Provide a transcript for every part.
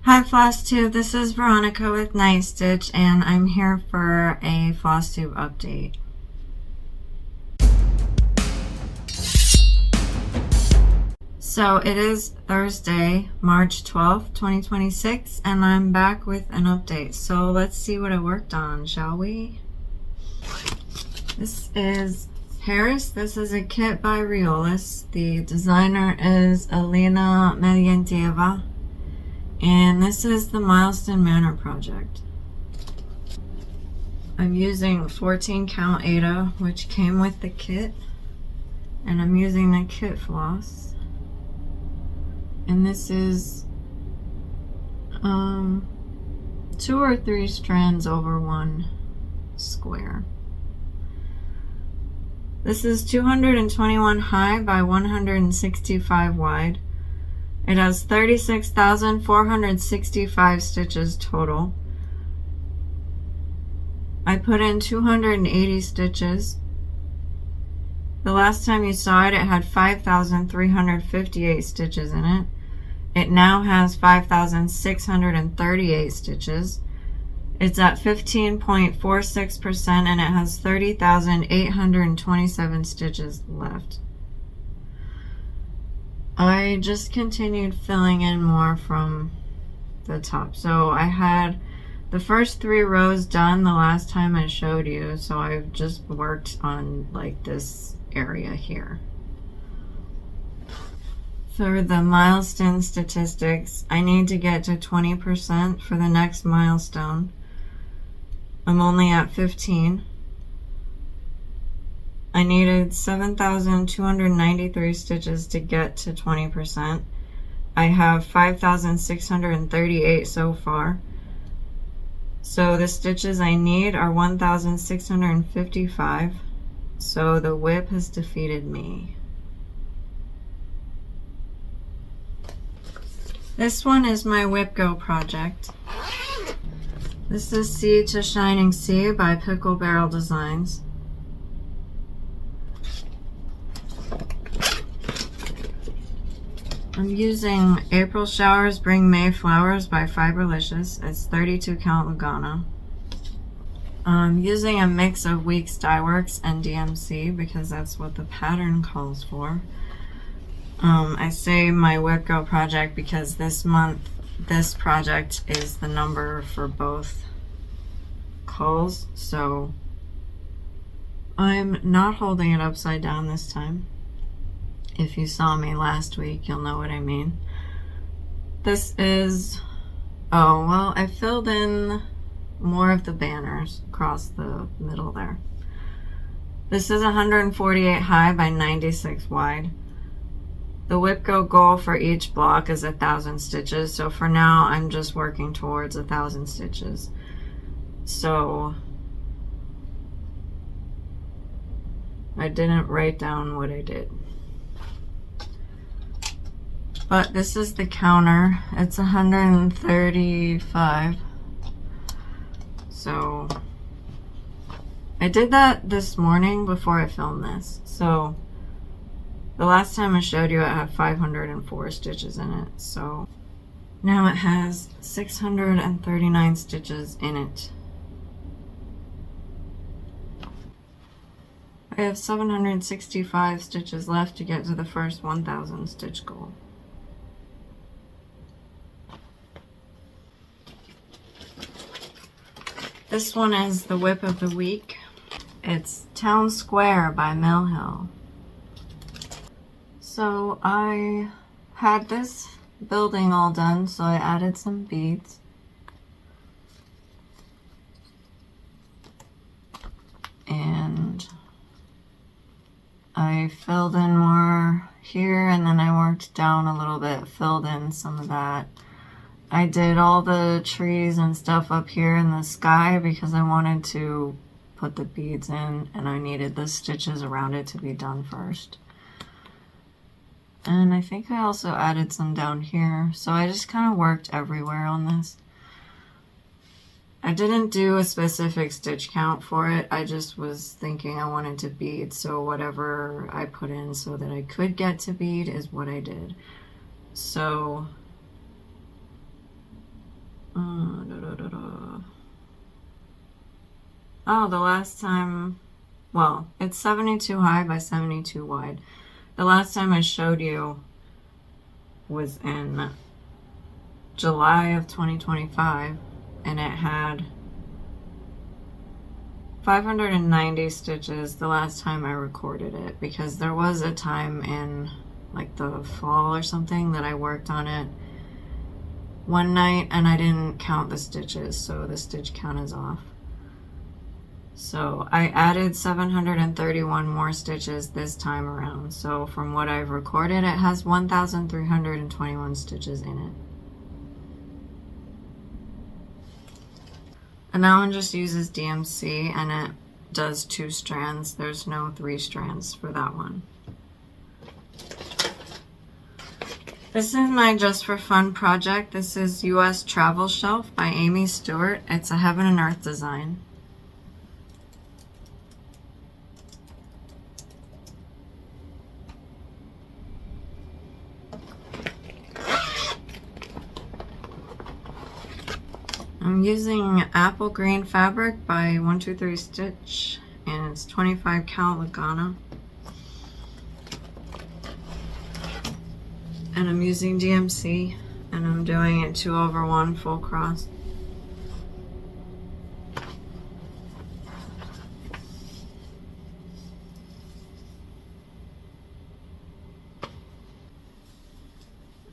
Hi Flosstube, this is Veronica with Night Stitch, and I'm here for a Flosstube update. So it is Thursday, March 12th, 2026, and I'm back with an update. So let's see what I worked on, shall we? This is Harris. This is a kit by Riolis. The designer is Alina Melyentieva. And this is the Mylestonn Manor project. I'm using 14 count Aida, which came with the kit. And I'm using the kit floss. And this is 2 or 3 strands over 1 square. This is 221 high by 165 wide. It has 36,465 stitches total. I put in 280 stitches. The last time you saw it, it had 5,358 stitches in it. It now has 5,638 stitches. It's at 15.46% and it has 30,827 stitches left. I just continued filling in more from the top. So I had the first 3 rows done the last time I showed you, so I've just worked on like this area here. For the Mylestonn statistics, I need to get to 20% for the next milestone. I'm only at 15. I needed 7,293 stitches to get to 20%. I have 5,638 so far. So the stitches I need are 1,655. So the WIP has defeated me. This one is my WIPGO project. This is Sea to Shining Sea by Pickle Barrel Designs. I'm using April Showers Bring May Flowers by Fiberlicious. It's 32 count Lugana. I'm using a mix of Weeks Dye Works and DMC because that's what the pattern calls for. I say my WIPGO project because this month this project is the number for both calls, so I'm not holding it upside down this time. If you saw me last week, you'll know what I mean. This is, oh, well, I filled in more of the banners across the middle there. This is 148 high by 96 wide. The WIPGO goal for each block is 1,000 stitches, so for now I'm just working towards 1,000 stitches. So I didn't write down what I did. But this is the counter. It's 135. So I did that this morning before I filmed this. So the last time I showed you it had 504 stitches in it. So now it has 639 stitches in it. I have 765 stitches left to get to the first 1,000 stitch goal. This one is the WIP of the week. It's Town Square by Mill Hill. So I had this building all done, so I added some beads. And I filled in more here, and then I worked down a little bit, filled in some of that. I did all the trees and stuff up here in the sky because I wanted to put the beads in, and I needed the stitches around it to be done first. And I think I also added some down here, so I just kind of worked everywhere on this. I didn't do a specific stitch count for it. I just was thinking I wanted to bead, so whatever I put in so that I could get to bead is what I did. So Oh, the last time, well, it's 72 high by 72 wide. The last time I showed you was in July of 2025, and it had 590 stitches the last time I recorded it, because there was a time in like the fall or something that I worked on it one night and I didn't count the stitches, so the stitch count is off. So I added 731 more stitches this time around. So from what I've recorded, it has 1,321 stitches in it. And that one just uses DMC and it does 2 strands. There's no 3 strands for that one. This is my Just for Fun project. This is US Travel Shelf by Amy Stewart. It's a Heaven and Earth design. I'm using apple green fabric by 123 Stitch, and it's 25 count Lugana. And I'm using DMC, and I'm doing it 2/1 full cross.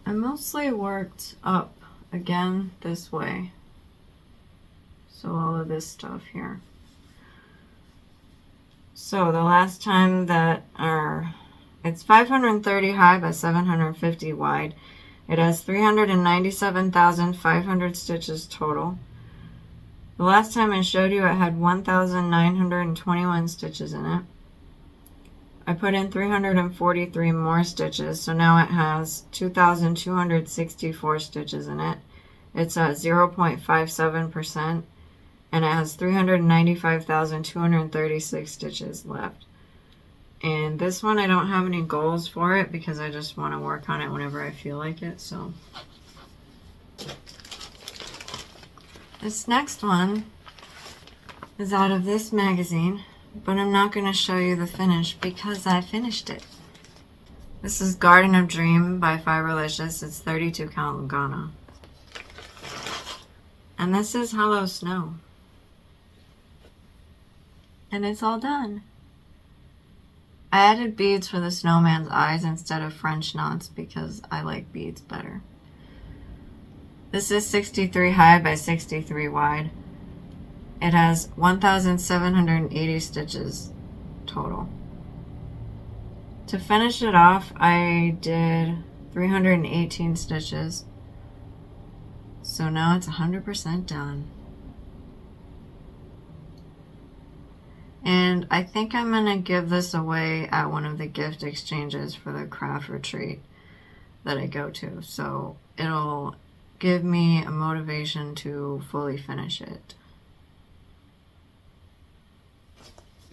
I mostly worked up again this way. So all of this stuff here. So the last time that it's 530 high by 750 wide. It has 397,500 stitches total. The last time I showed you it had 1,921 stitches in it. I put in 343 more stitches, so now it has 2,264 stitches in it. It's at 0.57%. And it has 395,236 stitches left. And this one I don't have any goals for it because I just want to work on it whenever I feel like it. So this next one is out of this magazine, but I'm not going to show you the finish because I finished it. This is Garden of Dream by Fiberlicious. It's 32 count Lugana. And this is Hollow Snow. And it's all done. I added beads for the snowman's eyes instead of French knots because I like beads better. This is 63 high by 63 wide. It has 1,780 stitches total. To finish it off, I did 318 stitches. So now it's 100% done. And I think I'm going to give this away at one of the gift exchanges for the craft retreat that I go to. So it'll give me a motivation to fully finish it.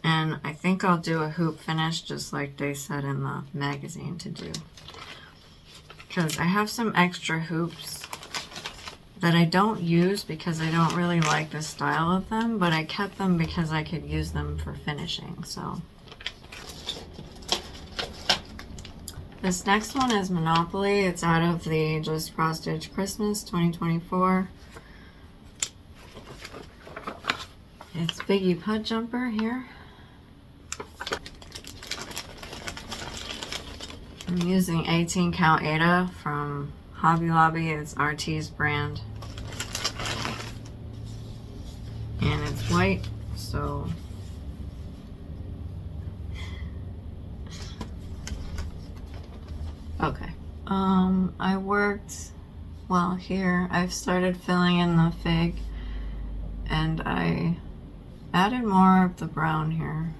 And I think I'll do a hoop finish just like they said in the magazine to do. Because I have some extra hoops that I don't use because I don't really like the style of them, but I kept them because I could use them for finishing. So this next one is Monopoly. It's out of the Just Cross Stitch Christmas 2024. It's Biggie Pud Jumper here. I'm using 18 count Ada from Hobby Lobby. It's RT's brand. And it's white, so okay. I worked, well, here I've started filling in the fig and I added more of the brown here.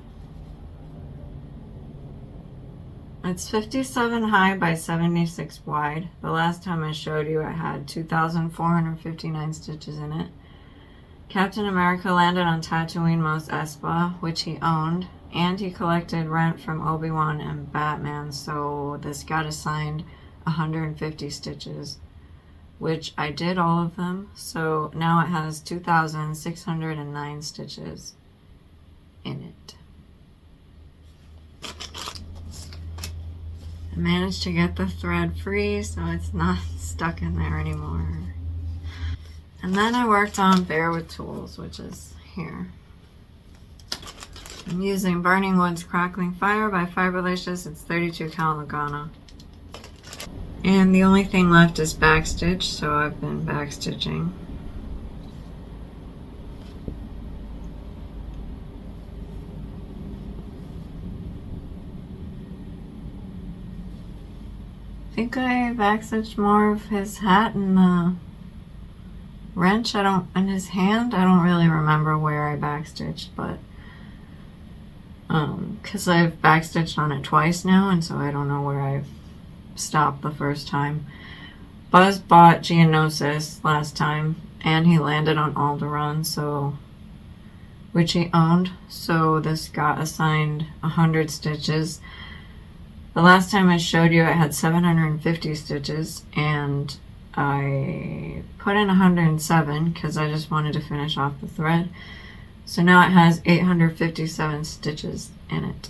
It's 57 high by 76 wide. The last time I showed you it had 2,459 stitches in it. Captain America landed on Tatooine Mos Espa, which he owned, and he collected rent from Obi-Wan and Batman, so this got assigned 150 stitches, which I did all of them, so now it has 2,609 stitches in it. I managed to get the thread free so it's not stuck in there anymore. And then I worked on Bare with Tools, which is here. I'm using Burning Wood's Crackling Fire by Fiberlicious. It's 32 cal Lugana. And the only thing left is backstitch, so I've been backstitching. I think I backstitched more of his hat and the wrench. In his hand. I don't really remember where I backstitched, but because I've backstitched on it twice now, and so I don't know where I've stopped the first time. Buzz bought Geonosis last time, and he landed on Alderaan, so which he owned. So this got assigned 100 stitches. The last time I showed you, it had 750 stitches, and I put in 107 because I just wanted to finish off the thread. So now it has 857 stitches in it.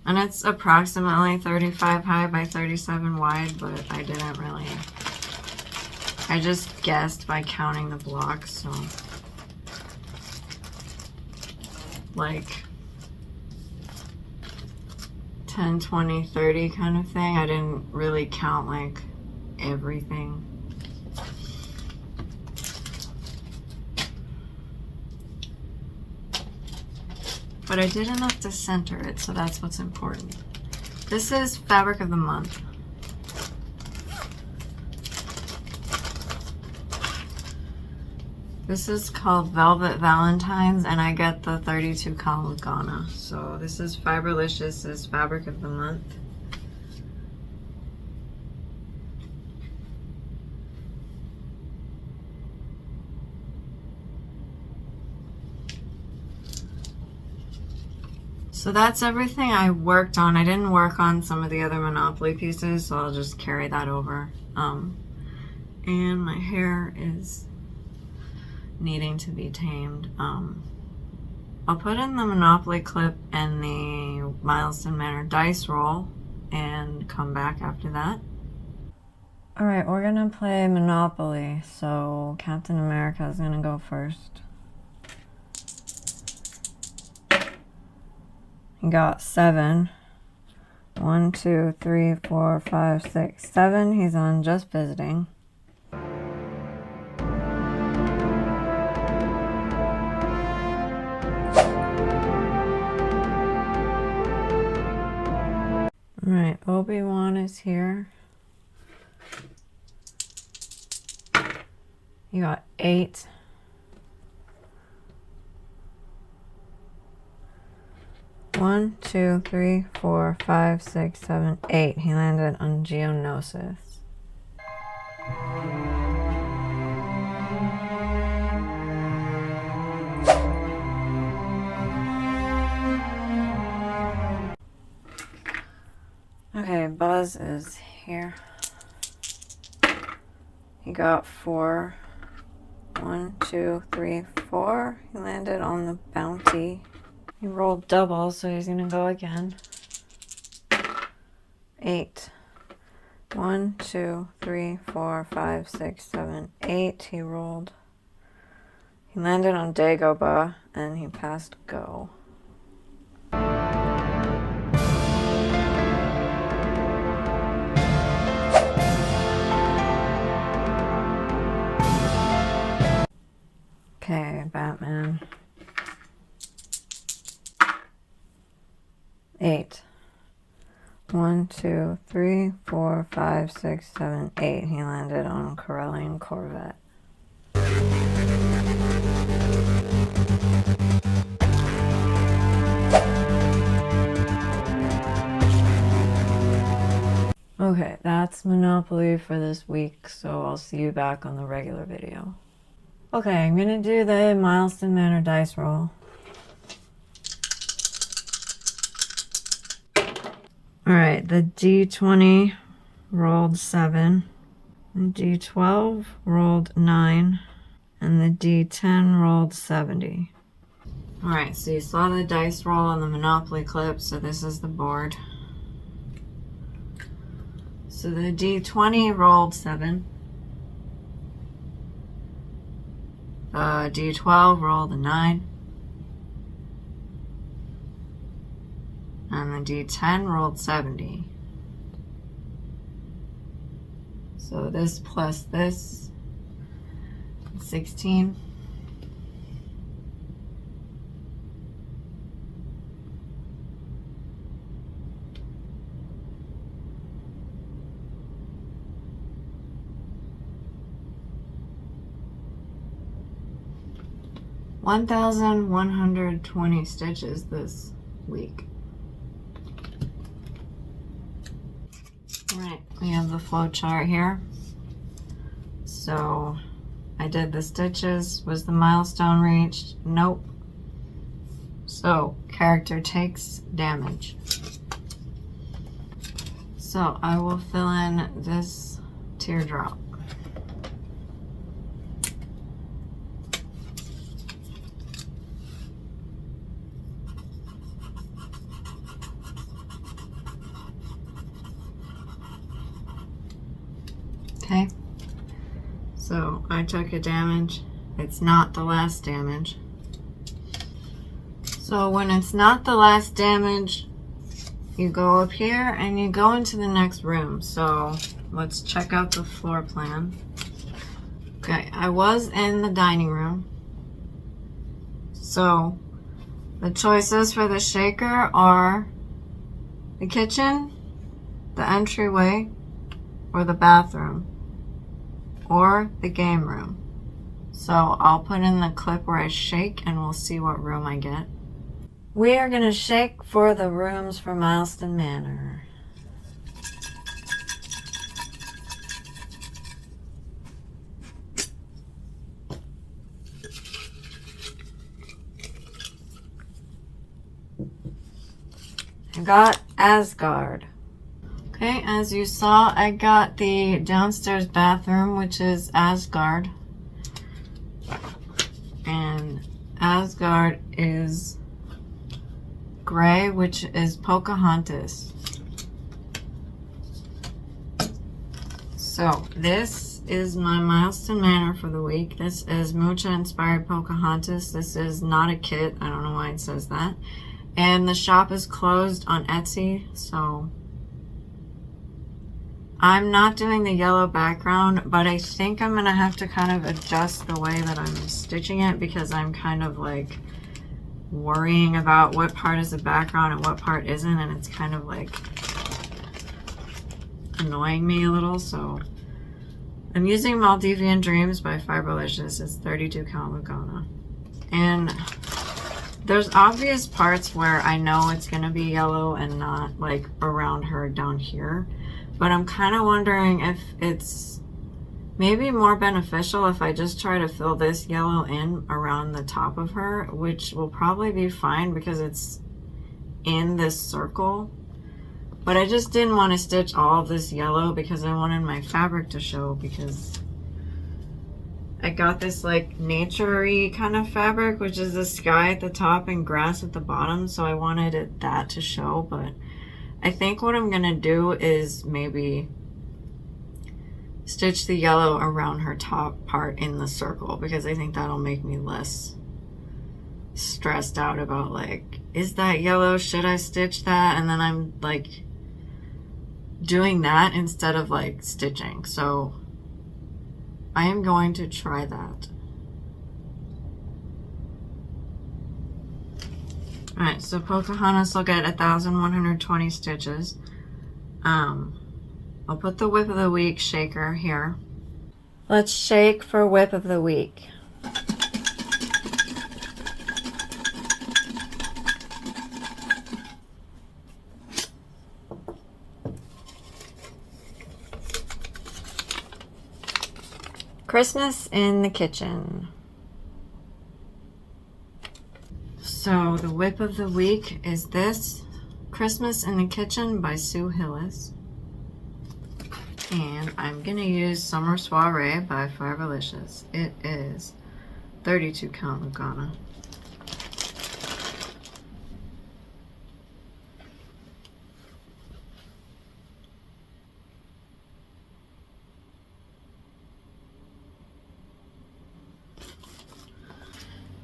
And it's approximately 35 high by 37 wide, but I didn't really. I just guessed by counting the blocks, so like 10, 20, 30 kind of thing. I didn't really count like everything. But I did enough to center it, so that's what's important. This is Fabric of the Month. This is called Velvet Valentine's, and I get the 32 cal Lugana. So this is Fiberlicious's Fabric of the Month. So that's everything I worked on. I didn't work on some of the other Monopoly pieces, so I'll just carry that over. And my hair is needing to be tamed. I'll put in the Monopoly clip and the Mylestonn Manor dice roll and come back after that. Alright, we're gonna play Monopoly, so Captain America is gonna go first. He got 7. 1, 2, 3, 4, 5, 6, 7. He's on Just Visiting. Alright, Obi-Wan is here. You got 8. One, 2, 3, 4, 5, 6, 7, 8. He landed on Geonosis. Okay, Buzz is here. He got 4. 1, 2, 3, 4. He landed on the Bounty. He rolled double, so he's gonna go again. 8. 1, 2, 3, 4, 5, 6, 7, 8. He rolled. He landed on Dagobah, and he passed go. Okay, Batman. 8. 1, 2, 3, 4, 5, 6, 7, 8. He landed on Corellian Corvette. Okay, that's Monopoly for this week, so I'll see you back on the regular video. Okay, I'm gonna do the Mylestonn Manor dice roll. Alright, the D20 rolled 7. The D12 rolled 9. And the D10 rolled 70. Alright, so you saw the dice roll on the Monopoly clip, so this is the board. So the D20 rolled 7. The D12 rolled a 9. And the D10 rolled 70. So this plus this, 16. $1,120 stitches this week. Alright, we have the flow chart here. So I did the stitches. Was the milestone reached? Nope. So character takes damage. So I will fill in this teardrop. Okay, so I took a damage. It's not the last damage. So when it's not the last damage, you go up here and you go into the next room. So let's check out the floor plan. Okay, I was in the dining room. So the choices for the shaker are the kitchen, the entryway, or the bathroom, or the game room. So I'll put in the clip where I shake and we'll see what room I get. We are going to shake for the rooms for Mylestonn Manor. I got Asgard. Okay, as you saw, I got the downstairs bathroom, which is Asgard. And Asgard is gray, which is Pocahontas. So this is my Mylestonn Manor for the week. This is Mucha inspired Pocahontas. This is not a kit. I don't know why it says that. And the shop is closed on Etsy, so I'm not doing the yellow background, but I think I'm gonna have to kind of adjust the way that I'm stitching it because I'm kind of like worrying about what part is the background and what part isn't, and it's kind of like annoying me a little. So I'm using Maldivian Dreams by Fiberlicious. It's 32 count Lagona. And there's obvious parts where I know it's gonna be yellow and not like around her down here. But I'm kind of wondering if it's maybe more beneficial if I just try to fill this yellow in around the top of her, which will probably be fine because it's in this circle. But I just didn't want to stitch all of this yellow because I wanted my fabric to show, because I got this like nature-y kind of fabric, which is the sky at the top and grass at the bottom. So I wanted that to show, but I think what I'm gonna do is maybe stitch the yellow around her top part in the circle, because I think that'll make me less stressed out about like, is that yellow? Should I stitch that? And then I'm like doing that instead of like stitching. So I am going to try that. Alright, so Pocahontas will get 1,120 stitches. I'll put the whip of the week shaker here. Let's shake for whip of the week. Christmas in the kitchen. So the whip of the week is this, Christmas in the Kitchen by Sue Hillis. And I'm gonna use Summer Soiree by Fiberlicious. It is 32 count Lugana.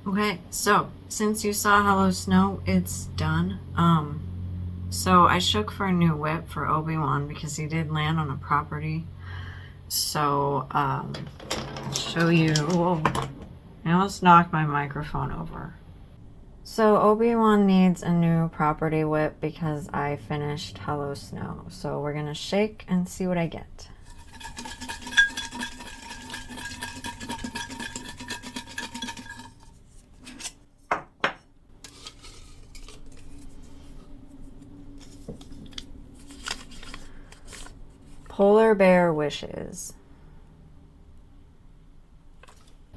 Okay, so since you saw Hello Snow, it's done. So I shook for a new whip for Obi-Wan because he did land on a property. So, I'll show you. Whoa, I almost knocked my microphone over. So Obi-Wan needs a new property whip because I finished Hello Snow. So we're gonna shake and see what I get. Polar Bear Wishes.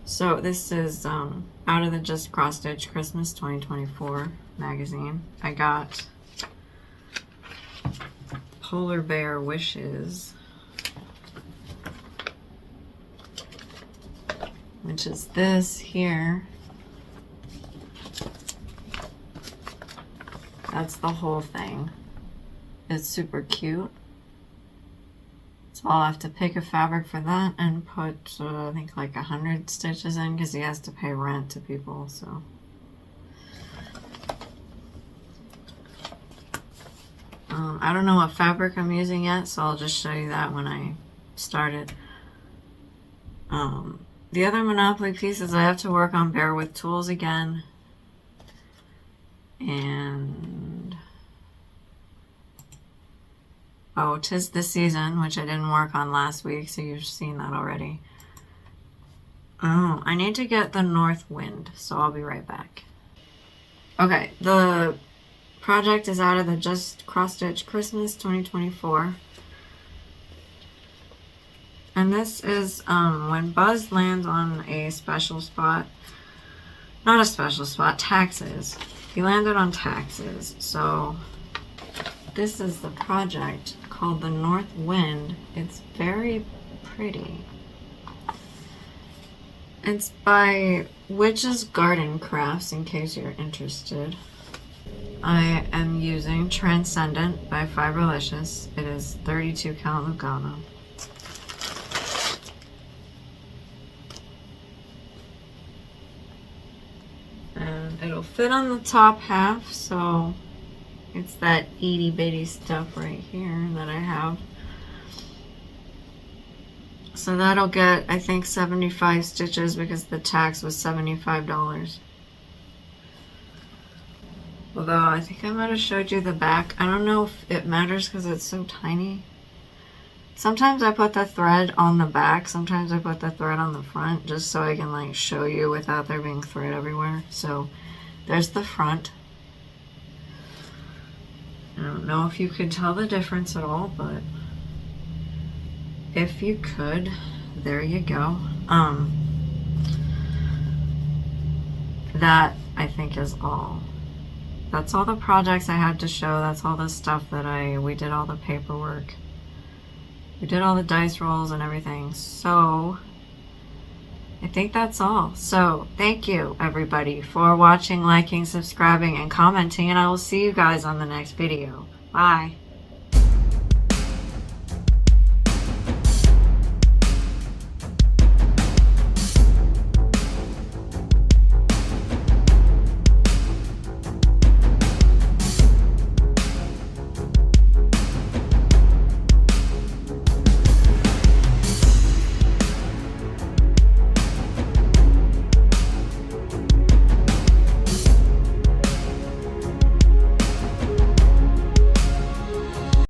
So this is out of the Just Cross Stitch Christmas 2024 magazine. I got Polar Bear Wishes, which is this here. That's the whole thing. It's super cute. So I'll have to pick a fabric for that and put, I think, like 100 stitches in because he has to pay rent to people, so. I don't know what fabric I'm using yet, so I'll just show you that when I start it. The other Monopoly pieces I have to work on Bear with Tools again. And oh, 'Tis the Season, which I didn't work on last week, so you've seen that already. Oh, I need to get the North Wind, so I'll be right back. Okay, the project is out of the Just Cross Stitch Christmas 2024. And this is when Buzz lands on a special spot. Not a special spot, taxes. He landed on taxes, so this is the project called the North Wind. It's very pretty. It's by Witch's Garden Crafts, in case you're interested. I am using Transcendent by Fiberlicious. It is 32 count Lugano. And it'll fit on the top half, so it's that itty bitty stuff right here that I have. So that'll get, I think, 75 stitches because the tax was $75. Although I think I might have showed you the back. I don't know if it matters because it's so tiny. Sometimes I put the thread on the back, sometimes I put the thread on the front, just so I can like show you without there being thread everywhere. So there's the front. I don't know if you could tell the difference at all, but if you could, there you go. That I think is all. That's all the projects I had to show. That's all the stuff that we did all the paperwork. We did all the dice rolls and everything. So I think that's all. So thank you everybody for watching, liking, subscribing, and commenting, and I will see you guys on the next video. Bye.